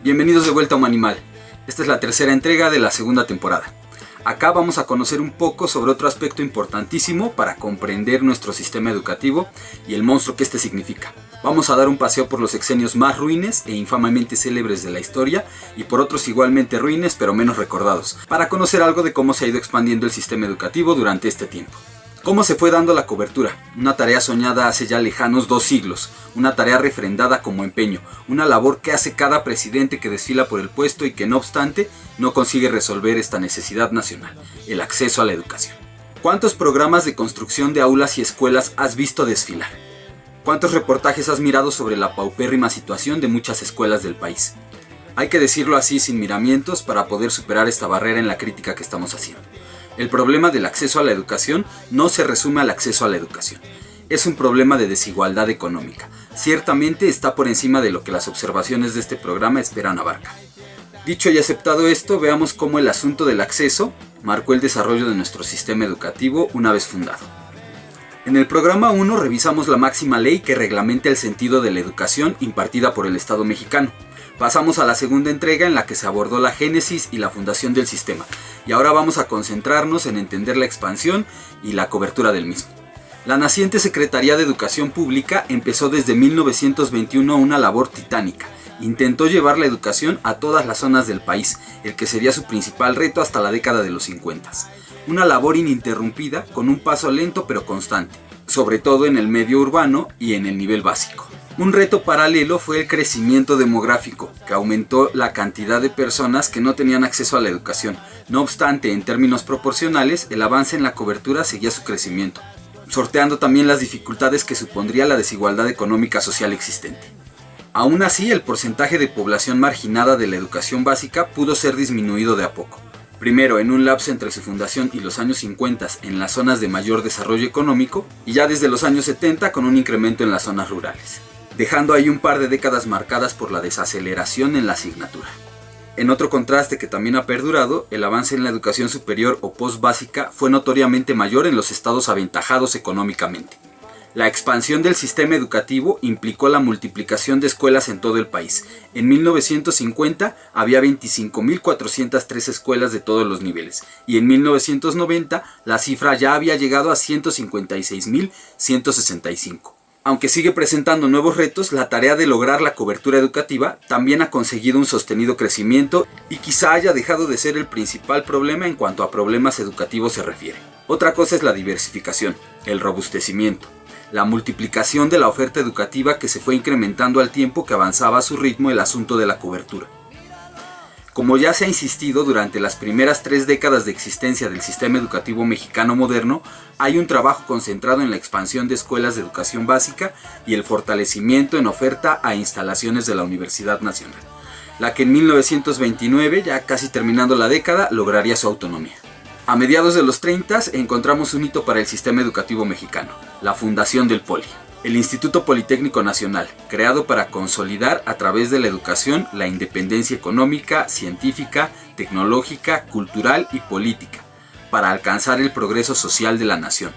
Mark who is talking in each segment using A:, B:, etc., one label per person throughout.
A: Bienvenidos de vuelta a Un Animal. Esta es la tercera entrega de la segunda temporada. Acá vamos a conocer un poco sobre otro aspecto importantísimo para comprender nuestro sistema educativo y el monstruo que este significa. Vamos a dar un paseo por los sexenios más ruines e infamamente célebres de la historia y por otros igualmente ruines pero menos recordados, para conocer algo de cómo se ha ido expandiendo el sistema educativo durante este tiempo. ¿Cómo se fue dando la cobertura? Una tarea soñada hace ya lejanos 2 siglos, una tarea refrendada como empeño, una labor que hace cada presidente que desfila por el puesto y que no obstante no consigue resolver esta necesidad nacional, el acceso a la educación. ¿Cuántos programas de construcción de aulas y escuelas has visto desfilar? ¿Cuántos reportajes has mirado sobre la paupérrima situación de muchas escuelas del país? Hay que decirlo así sin miramientos para poder superar esta barrera en la crítica que estamos haciendo. El problema del acceso a la educación no se resume al acceso a la educación. Es un problema de desigualdad económica. Ciertamente está por encima de lo que las observaciones de este programa esperan abarcar. Dicho y aceptado esto, veamos cómo el asunto del acceso marcó el desarrollo de nuestro sistema educativo una vez fundado. En el programa 1 revisamos la máxima ley que reglamenta el sentido de la educación impartida por el Estado mexicano. Pasamos a la segunda entrega en la que se abordó la génesis y la fundación del sistema, y ahora vamos a concentrarnos en entender la expansión y la cobertura del mismo. La naciente Secretaría de Educación Pública empezó desde 1921 una labor titánica. Intentó llevar la educación a todas las zonas del país, el que sería su principal reto hasta la década de los 50. Una labor ininterrumpida con un paso lento pero constante, sobre todo en el medio urbano y en el nivel básico. Un reto paralelo fue el crecimiento demográfico, que aumentó la cantidad de personas que no tenían acceso a la educación. No obstante, en términos proporcionales, el avance en la cobertura seguía su crecimiento, sorteando también las dificultades que supondría la desigualdad económica social existente. Aún así, el porcentaje de población marginada de la educación básica pudo ser disminuido de a poco. Primero en un lapso entre su fundación y los años 50 en las zonas de mayor desarrollo económico, y ya desde los años 70 con un incremento en las zonas rurales, dejando ahí un par de décadas marcadas por la desaceleración en la asignatura. En otro contraste que también ha perdurado, el avance en la educación superior o postbásica fue notoriamente mayor en los estados aventajados económicamente. La expansión del sistema educativo implicó la multiplicación de escuelas en todo el país. En 1950 había 25.403 escuelas de todos los niveles, y en 1990 la cifra ya había llegado a 156.165. Aunque sigue presentando nuevos retos, la tarea de lograr la cobertura educativa también ha conseguido un sostenido crecimiento y quizá haya dejado de ser el principal problema en cuanto a problemas educativos se refiere. Otra cosa es la diversificación, el robustecimiento, la multiplicación de la oferta educativa que se fue incrementando al tiempo que avanzaba a su ritmo el asunto de la cobertura. Como ya se ha insistido, durante las primeras 3 décadas de existencia del sistema educativo mexicano moderno, hay un trabajo concentrado en la expansión de escuelas de educación básica y el fortalecimiento en oferta a instalaciones de la Universidad Nacional, la que en 1929, ya casi terminando la década, lograría su autonomía. A mediados de los 30 encontramos un hito para el sistema educativo mexicano, la fundación del POLI. El Instituto Politécnico Nacional, creado para consolidar a través de la educación la independencia económica, científica, tecnológica, cultural y política, para alcanzar el progreso social de la nación,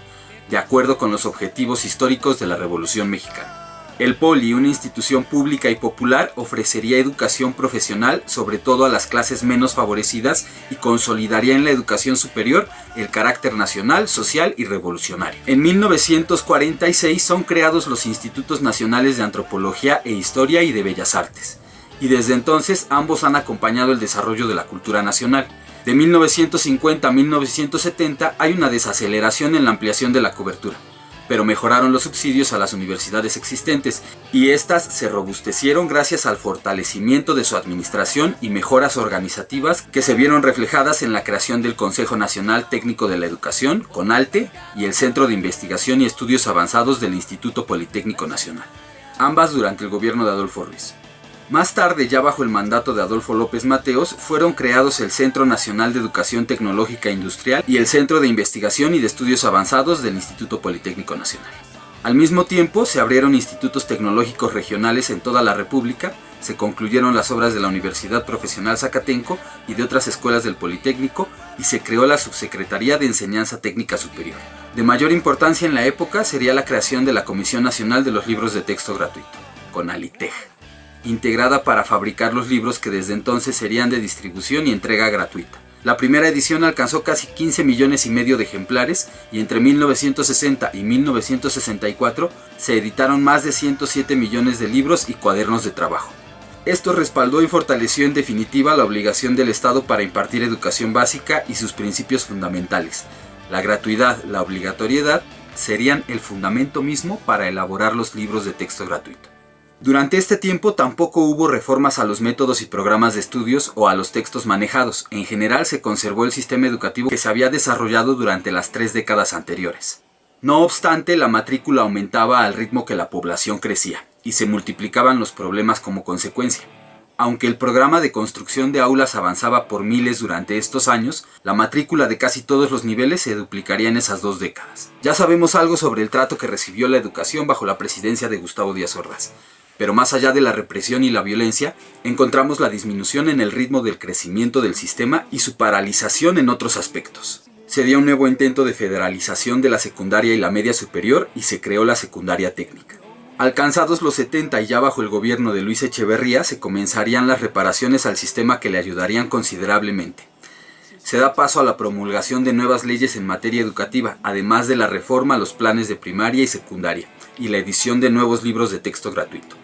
A: de acuerdo con los objetivos históricos de la Revolución Mexicana. El POLI, una institución pública y popular, ofrecería educación profesional sobre todo a las clases menos favorecidas y consolidaría en la educación superior el carácter nacional, social y revolucionario. En 1946 son creados los Institutos Nacionales de Antropología e Historia y de Bellas Artes, y desde entonces ambos han acompañado el desarrollo de la cultura nacional. De 1950 a 1970 hay una desaceleración en la ampliación de la cobertura, pero mejoraron los subsidios a las universidades existentes y estas se robustecieron gracias al fortalecimiento de su administración y mejoras organizativas que se vieron reflejadas en la creación del Consejo Nacional Técnico de la Educación, CONALTE, y el Centro de Investigación y Estudios Avanzados del Instituto Politécnico Nacional, ambas durante el gobierno de Adolfo Ruiz. Más tarde, ya bajo el mandato de Adolfo López Mateos, fueron creados el Centro Nacional de Educación Tecnológica e Industrial y el Centro de Investigación y de Estudios Avanzados del Instituto Politécnico Nacional. Al mismo tiempo, se abrieron institutos tecnológicos regionales en toda la República, se concluyeron las obras de la Universidad Profesional Zacatenco y de otras escuelas del Politécnico y se creó la Subsecretaría de Enseñanza Técnica Superior. De mayor importancia en la época sería la creación de la Comisión Nacional de los Libros de Texto Gratuito, CONALITEG. integrada para fabricar los libros que desde entonces serían de distribución y entrega gratuita. La primera edición alcanzó casi 15 millones y medio de ejemplares y entre 1960 y 1964 se editaron más de 107 millones de libros y cuadernos de trabajo. Esto respaldó y fortaleció en definitiva la obligación del Estado para impartir educación básica y sus principios fundamentales. La gratuidad, la obligatoriedad, serían el fundamento mismo para elaborar los libros de texto gratuito. Durante este tiempo tampoco hubo reformas a los métodos y programas de estudios o a los textos manejados. En general se conservó el sistema educativo que se había desarrollado durante las 3 décadas anteriores. No obstante, la matrícula aumentaba al ritmo que la población crecía y se multiplicaban los problemas como consecuencia. Aunque el programa de construcción de aulas avanzaba por miles durante estos años, la matrícula de casi todos los niveles se duplicaría en esas 2 décadas. Ya sabemos algo sobre el trato que recibió la educación bajo la presidencia de Gustavo Díaz Ordaz. Pero más allá de la represión y la violencia, encontramos la disminución en el ritmo del crecimiento del sistema y su paralización en otros aspectos. Se dio un nuevo intento de federalización de la secundaria y la media superior y se creó la secundaria técnica. Alcanzados los 70 y ya bajo el gobierno de Luis Echeverría, se comenzarían las reparaciones al sistema que le ayudarían considerablemente. Se da paso a la promulgación de nuevas leyes en materia educativa, además de la reforma a los planes de primaria y secundaria, y la edición de nuevos libros de texto gratuito.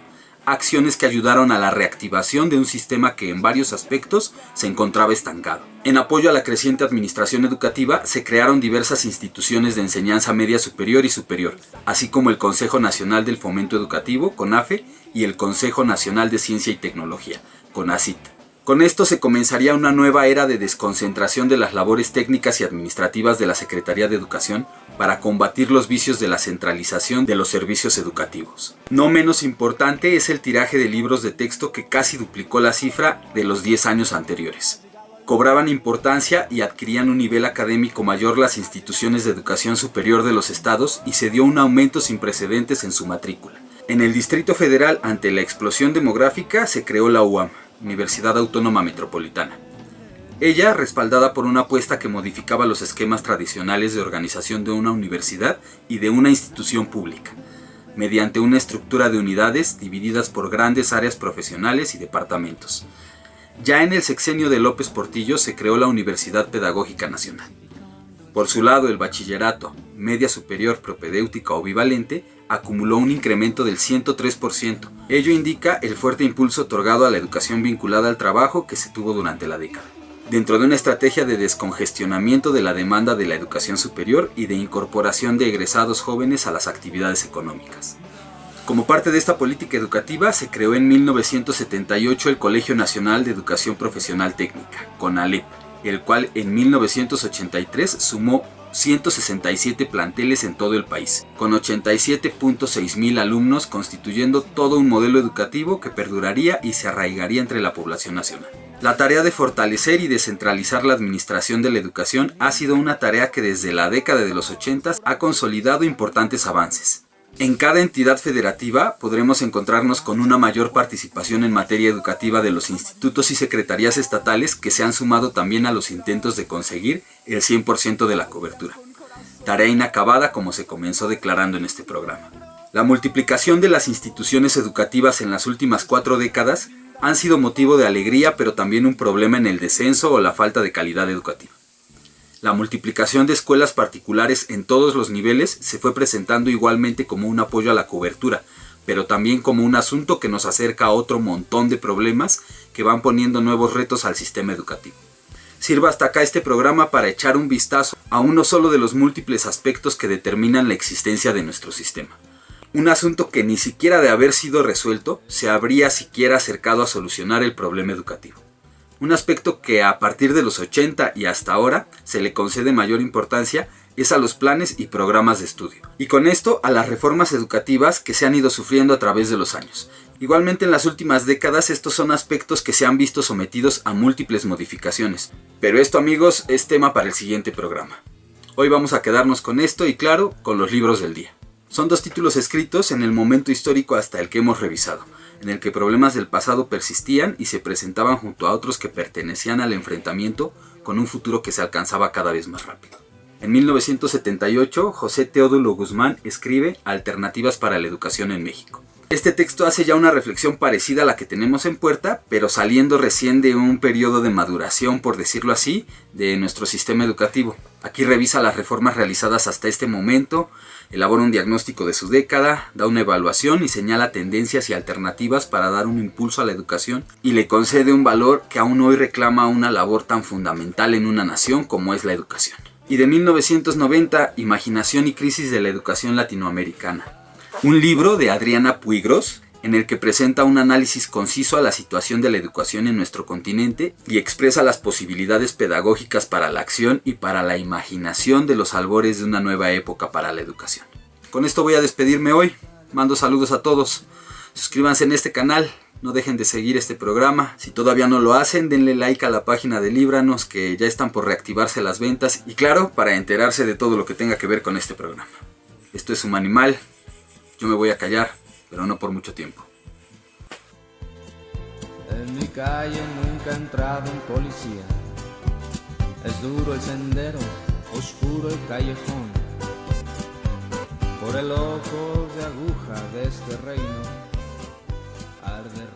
A: Acciones que ayudaron a la reactivación de un sistema que en varios aspectos se encontraba estancado. En apoyo a la creciente administración educativa, se crearon diversas instituciones de enseñanza media superior y superior, así como el Consejo Nacional del Fomento Educativo, CONAFE, y el Consejo Nacional de Ciencia y Tecnología, CONACYT. Con esto se comenzaría una nueva era de desconcentración de las labores técnicas y administrativas de la Secretaría de Educación para combatir los vicios de la centralización de los servicios educativos. No menos importante es el tiraje de libros de texto que casi duplicó la cifra de los 10 años anteriores. Cobraban importancia y adquirían un nivel académico mayor las instituciones de educación superior de los estados y se dio un aumento sin precedentes en su matrícula. En el Distrito Federal, ante la explosión demográfica, se creó la UAM, Universidad Autónoma Metropolitana. Ella, respaldada por una apuesta que modificaba los esquemas tradicionales de organización de una universidad y de una institución pública, mediante una estructura de unidades divididas por grandes áreas profesionales y departamentos. Ya en el sexenio de López Portillo se creó la Universidad Pedagógica Nacional. Por su lado, el bachillerato, media superior propedéutica o bivalente, acumuló un incremento del 103%. Ello indica el fuerte impulso otorgado a la educación vinculada al trabajo que se tuvo durante la década, dentro de una estrategia de descongestionamiento de la demanda de la educación superior y de incorporación de egresados jóvenes a las actividades económicas. Como parte de esta política educativa, se creó en 1978 el Colegio Nacional de Educación Profesional Técnica, CONALEP, el cual en 1983 sumó 167 planteles en todo el país, con 87.6 mil alumnos, constituyendo todo un modelo educativo que perduraría y se arraigaría entre la población nacional. La tarea de fortalecer y descentralizar la administración de la educación ha sido una tarea que desde la década de los 80 ha consolidado importantes avances. En cada entidad federativa podremos encontrarnos con una mayor participación en materia educativa de los institutos y secretarías estatales que se han sumado también a los intentos de conseguir el 100% de la cobertura. Tarea inacabada como se comenzó declarando en este programa. La multiplicación de las instituciones educativas en las últimas 4 décadas han sido motivo de alegría, pero también un problema en el descenso o la falta de calidad educativa. La multiplicación de escuelas particulares en todos los niveles se fue presentando igualmente como un apoyo a la cobertura, pero también como un asunto que nos acerca a otro montón de problemas que van poniendo nuevos retos al sistema educativo. Sirva hasta acá este programa para echar un vistazo a uno solo de los múltiples aspectos que determinan la existencia de nuestro sistema. Un asunto que ni siquiera de haber sido resuelto se habría siquiera acercado a solucionar el problema educativo. Un aspecto que a partir de los 80 y hasta ahora se le concede mayor importancia es a los planes y programas de estudio. Y con esto a las reformas educativas que se han ido sufriendo a través de los años. Igualmente en las últimas décadas estos son aspectos que se han visto sometidos a múltiples modificaciones. Pero esto, amigos, es tema para el siguiente programa. Hoy vamos a quedarnos con esto y claro, con los libros del día. Son 2 títulos escritos en el momento histórico hasta el que hemos revisado, en el que problemas del pasado persistían y se presentaban junto a otros que pertenecían al enfrentamiento con un futuro que se alcanzaba cada vez más rápido. En 1978, José Teodulo Guzmán escribe Alternativas para la Educación en México. Este texto hace ya una reflexión parecida a la que tenemos en puerta, pero saliendo recién de un periodo de maduración, por decirlo así, de nuestro sistema educativo. Aquí revisa las reformas realizadas hasta este momento, elabora un diagnóstico de su década, da una evaluación y señala tendencias y alternativas para dar un impulso a la educación y le concede un valor que aún hoy reclama una labor tan fundamental en una nación como es la educación. Y de 1990, Imaginación y crisis de la educación latinoamericana. Un libro de Adriana Puigros, en el que presenta un análisis conciso a la situación de la educación en nuestro continente y expresa las posibilidades pedagógicas para la acción y para la imaginación de los albores de una nueva época para la educación. Con esto voy a despedirme hoy. Mando saludos a todos. Suscríbanse en este canal. No dejen de seguir este programa. Si todavía no lo hacen, denle like a la página de Líbranos, que ya están por reactivarse las ventas. Y claro, para enterarse de todo lo que tenga que ver con este programa. Esto es Humanimal. Yo me voy a callar, pero no por mucho tiempo.
B: En mi calle nunca ha entrado un policía. Es duro el sendero, oscuro el callejón. Por el ojo de aguja de este reino arde